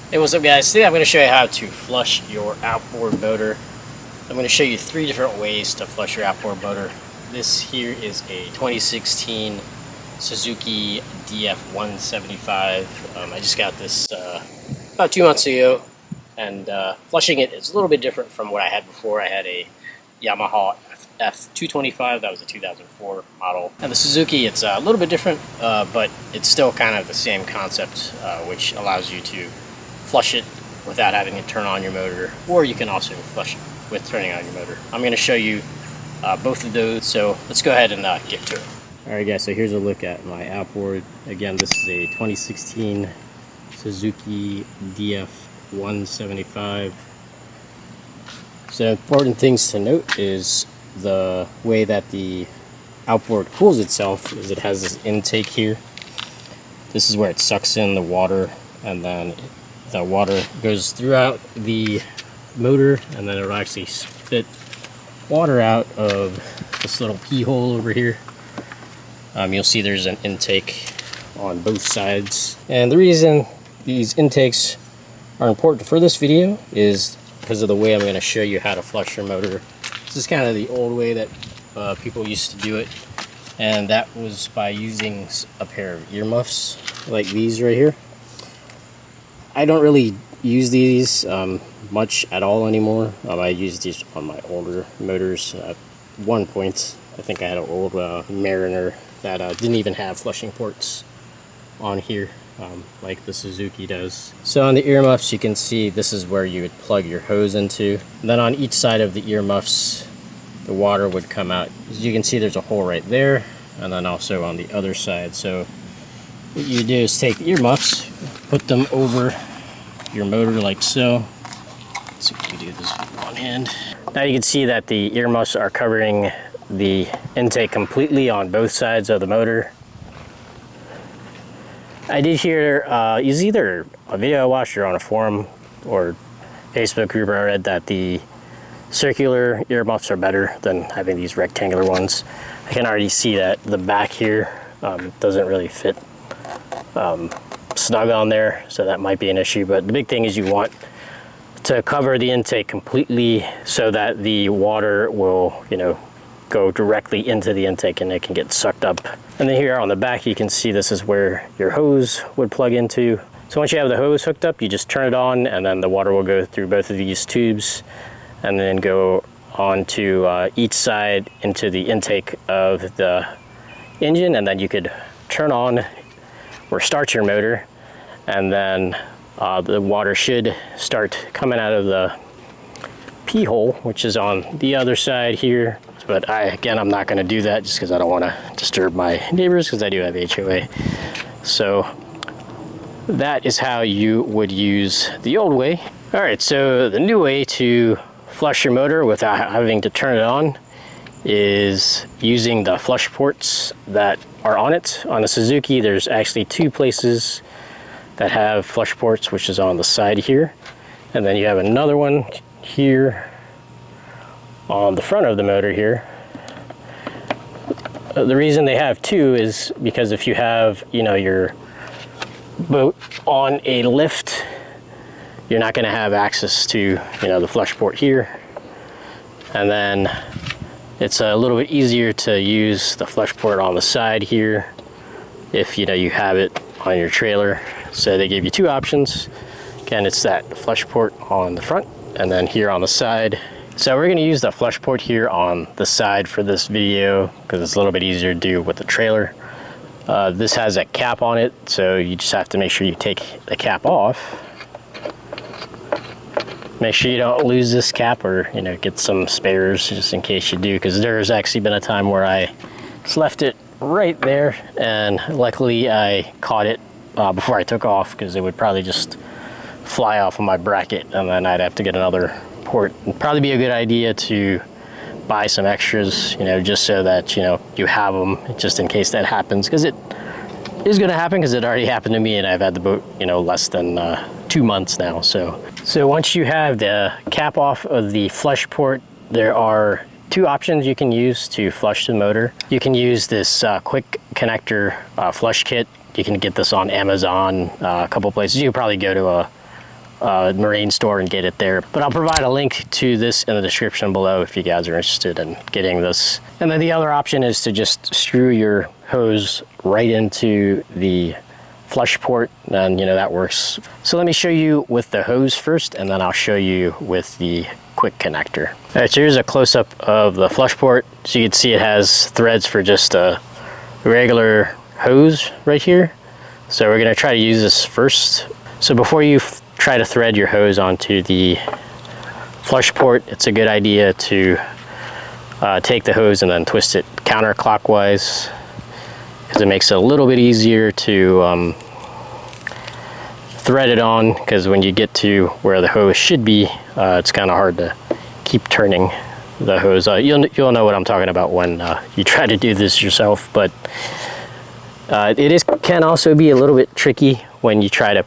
Hey, what's up guys? Today I'm going to show you how to flush your outboard motor. I'm going to show you 3 different ways to flush your outboard motor. This here is a 2016 Suzuki DF175. I just got this about 2 months ago, and flushing it is a little bit different from what I had before. I had a Yamaha F225, that was a 2004 model. And the Suzuki, it's a little bit different, but it's still kind of the same concept, which allows you to flush it without having to turn on your motor, or you can also flush it with turning on your motor. I'm going to show you both of those, so let's go ahead and get to it. Alright guys, so here's a look at my outboard. Again, this is a 2016 Suzuki DF175. So important things to note is the way that the outboard cools itself is it has this intake here. This is where it sucks in the water, and then the water goes throughout the motor, and then it'll actually spit water out of this little pee hole over here. You'll see there's an intake on both sides, and the reason these intakes are important for this video is because of the way I'm going to show you how to flush your motor. This is kind of the old way that people used to do it, and that was by using a pair of earmuffs like these right here. I don't really use these much at all anymore. I use these on my older motors. At one point, I think I had an old Mariner that didn't even have flushing ports on here, like the Suzuki does. So on the earmuffs, you can see this is where you would plug your hose into. And then on each side of the earmuffs, the water would come out. As you can see, there's a hole right there, and then also on the other side. So what you do is take the earmuffs, put them over your motor like so. Let's see if we can do this with one hand. Now you can see that the earmuffs are covering the intake completely on both sides of the motor. I did hear, it was either a video I watched or on a forum or Facebook group, I read that the circular earmuffs are better than having these rectangular ones. I can already see that the back here doesn't really fit snug on there, so that might be an issue. But the big thing is you want to cover the intake completely so that the water will, go directly into the intake and it can get sucked up. And then here on the back, you can see this is where your hose would plug into. So once you have the hose hooked up, you just turn it on, and then the water will go through both of these tubes and then go onto each side into the intake of the engine, and then you could turn on or start your motor, and then the water should start coming out of the pee hole, which is on the other side here. But I'm not going to do that just because I don't want to disturb my neighbors, because I do have HOA. So that is how you would use the old way. All right, so the new way to flush your motor without having to turn it on is using the flush ports that are on it. On the Suzuki, there's actually 2 places that have flush ports, which is on the side here, and then you have another one here on the front of the motor here. The reason they have 2 is because if you have, your boat on a lift, you're not going to have access to, the flush port here. And then it's a little bit easier to use the flush port on the side here if, you have it on your trailer. So they give you 2 options. Again, it's that flush port on the front, and then here on the side. So we're going to use the flush port here on the side for this video because it's a little bit easier to do with the trailer. This has a cap on it, so you just have to make sure you take the cap off. Make sure you don't lose this cap, or get some spares just in case you do, because there's actually been a time where I just left it right there, and luckily I caught it before I took off, because it would probably just fly off of my bracket, and then I'd have to get another port. It'd probably be a good idea to buy some extras, just so that you have them just in case that happens, because it is going to happen, because it already happened to me, and I've had the boat less than 2 months now. So once you have the cap off of the flush port, there are 2 options you can use to flush the motor. You can use this quick connector flush kit. You can get this on Amazon, a couple places. You could probably go to a marine store and get it there. But I'll provide a link to this in the description below if you guys are interested in getting this. And then the other option is to just screw your hose right into the flush port, and that works. So let me show you with the hose first, and then I'll show you with the quick connector. All right, so here's a close-up of the flush port. So you can see it has threads for just a regular hose right here. So we're gonna try to use this first. So before you try to thread your hose onto the flush port, it's a good idea to take the hose and then twist it counterclockwise, because it makes it a little bit easier to thread it on, because when you get to where the hose should be, it's kind of hard to keep turning the hose. You'll know what I'm talking about when you try to do this yourself, but it can also be a little bit tricky when you try to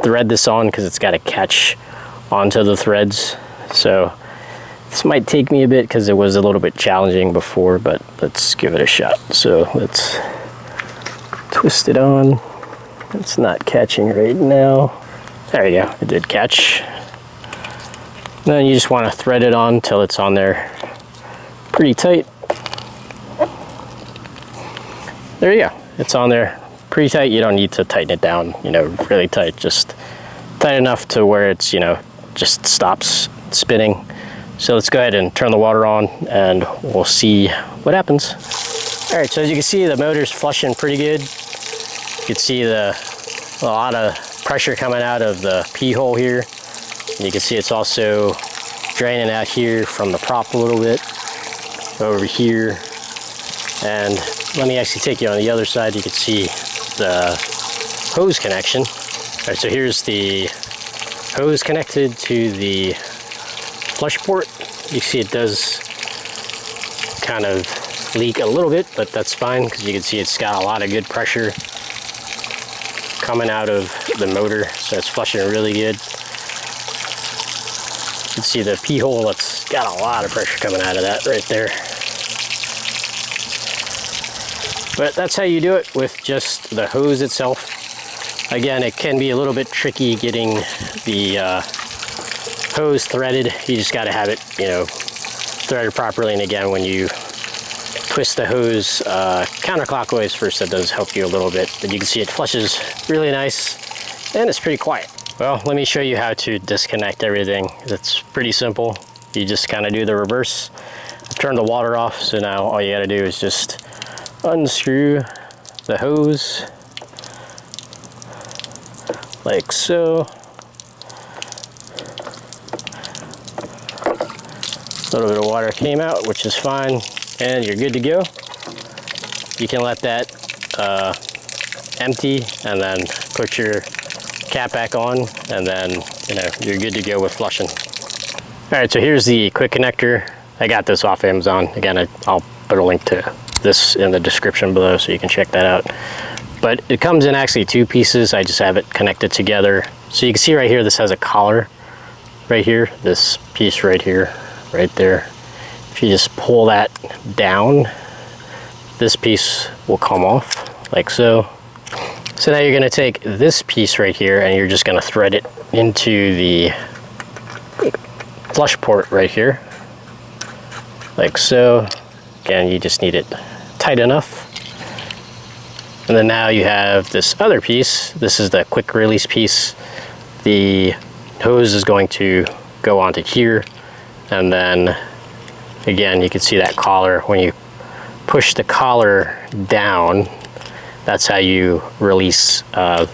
thread this on, because it's got to catch onto the threads. So this might take me a bit because it was a little bit challenging before, but let's give it a shot. So let's twist it on. It's not catching right now. There you go, it did catch. Then you just want to thread it on till it's on there pretty tight. There you go, it's on there pretty tight. You don't need to tighten it down, really tight, just tight enough to where it's, just stops spinning. So let's go ahead and turn the water on and we'll see what happens. All right, so as you can see, the motor's flushing pretty good. You can see a lot of pressure coming out of the P-hole here. And you can see it's also draining out here from the prop a little bit, over here. And let me actually take you on the other side. You can see the hose connection. All right, so here's the hose connected to the flush port. You see it does kind of leak a little bit, but that's fine, because you can see it's got a lot of good pressure coming out of the motor, so it's flushing really good. You can see the P-hole, it's got a lot of pressure coming out of that right there. But that's how you do it with just the hose itself. Again, it can be a little bit tricky getting the hose threaded. You just got to have it, threaded properly. And again, when you twist the hose counterclockwise first, that does help you a little bit. But you can see it flushes really nice, and it's pretty quiet. Well, let me show you how to disconnect everything. It's pretty simple. You just kind of do the reverse. I've turned the water off, so now all you got to do is just unscrew the hose like so. A little bit of water came out, which is fine, and you're good to go. You can let that empty and then put your cap back on, and then you're good to go with flushing. All right, so here's the quick connector. I got this off Amazon. Again, I'll put a link to this in the description below so you can check that out. But it comes in actually two pieces. I just have it connected together. So you can see right here, this has a collar right here, this piece right here, right there. If you just pull that down, this piece will come off like so. So now you're gonna take this piece right here and you're just gonna thread it into the flush port right here, like so. Again, you just need it tight enough. And then now you have this other piece. This is the quick release piece. The hose is going to go onto here. And then again, you can see that collar. When you push the collar down, that's how you release the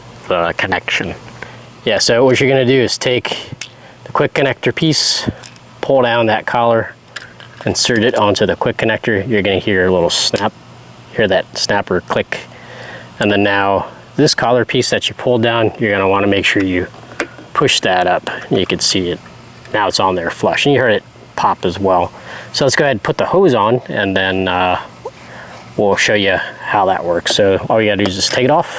connection. Yeah, so what you're gonna do is take the quick connector piece, pull down that collar, insert it onto the quick connector. You're gonna hear a little snap, hear that snapper click. And then now this collar piece that you pulled down, you're gonna wanna make sure you push that up. You can see it, now it's on there flush, and you heard it pop as well. So let's go ahead and put the hose on, and then we'll show you how that works. So all you gotta do is just take it off,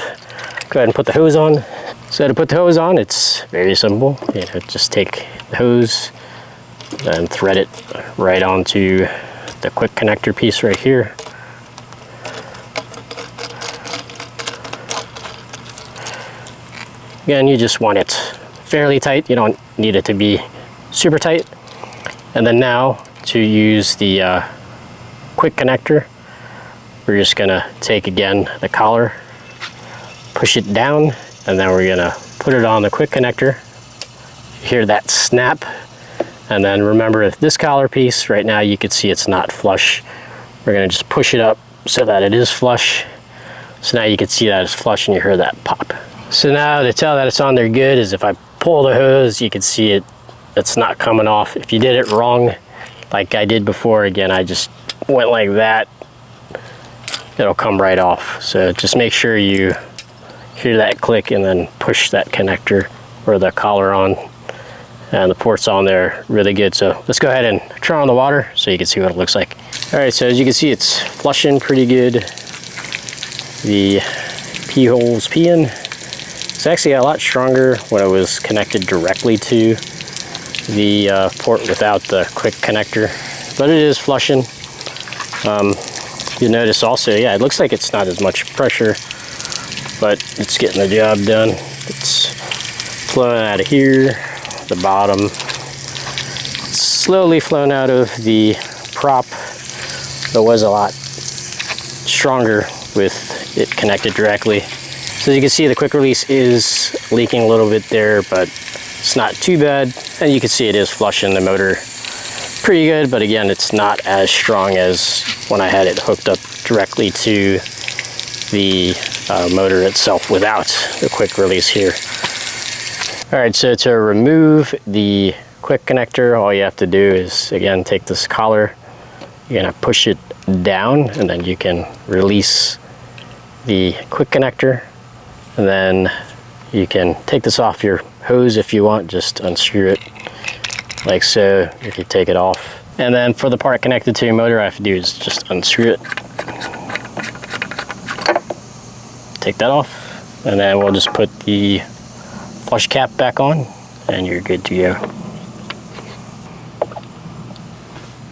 go ahead and put the hose on. So to put the hose on, it's very simple. Just take the hose and thread it right onto the quick connector piece right here. Again, you just want it fairly tight. You don't need it to be super tight. And then now to use the quick connector, we're just gonna take again the collar, push it down, and then we're gonna put it on the quick connector. You hear that snap. And then remember, if this collar piece right now, you can see it's not flush. We're gonna just push it up so that it is flush. So now you can see that it's flush and you hear that pop. So now to tell that it's on there good is if I pull the hose, you can see it's not coming off. If you did it wrong, like I did before, again, I just went like that, it'll come right off. So just make sure you hear that click and then push that connector or the collar on, and the port's on there really good. So let's go ahead and turn on the water so you can see what it looks like. All right, so as you can see, it's flushing pretty good. The pee hole's peeing. It's actually a lot stronger when it was connected directly to the port without the quick connector, but it is flushing. You'll notice also, yeah, it looks like it's not as much pressure, but it's getting the job done. It's flowing out of here, the bottom. It's slowly flowing out of the prop. It was a lot stronger with it connected directly. So you can see the quick release is leaking a little bit there, but it's not too bad. And you can see it is flushing the motor pretty good, but again, it's not as strong as when I had it hooked up directly to the motor itself without the quick release here. All right, so to remove the quick connector, all you have to do is, again, take this collar, you're gonna push it down, and then you can release the quick connector. And then you can take this off your hose if you want, just unscrew it like so. You can take it off. And then for the part connected to your motor, all I have to do is just unscrew it. Take that off, and then we'll just put the flush cap back on, and you're good to go.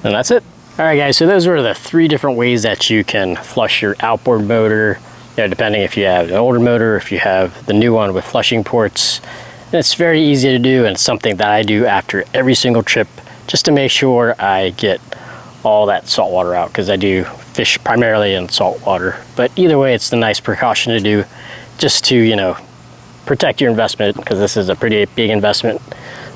And that's it. All right, guys, so those were the 3 different ways that you can flush your outboard motor, depending if you have an older motor, if you have the new one with flushing ports. And it's very easy to do, and it's something that I do after every single trip just to make sure I get all that salt water out, because I do fish primarily in salt water. But either way, it's a nice precaution to do just to, protect your investment, because this is a pretty big investment.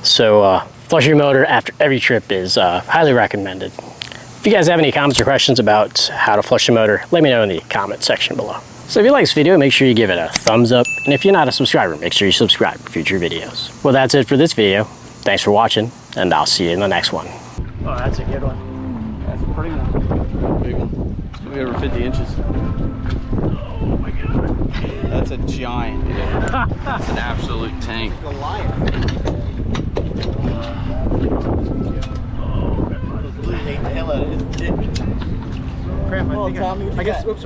So flush your motor after every trip is highly recommended. If you guys have any comments or questions about how to flush a motor, let me know in the comment section below. So if you like this video, make sure you give it a thumbs up. And if you're not a subscriber, make sure you subscribe for future videos. Well, that's it for this video. Thanks for watching, and I'll see you in the next one. Oh, that's a good one. That's a pretty one. Big one. It's gonna be over 50 inches. Oh my God. That's a giant. That's an absolute tank. A liar. Blue ate the hell out of his dick. Crap, I guess, oops,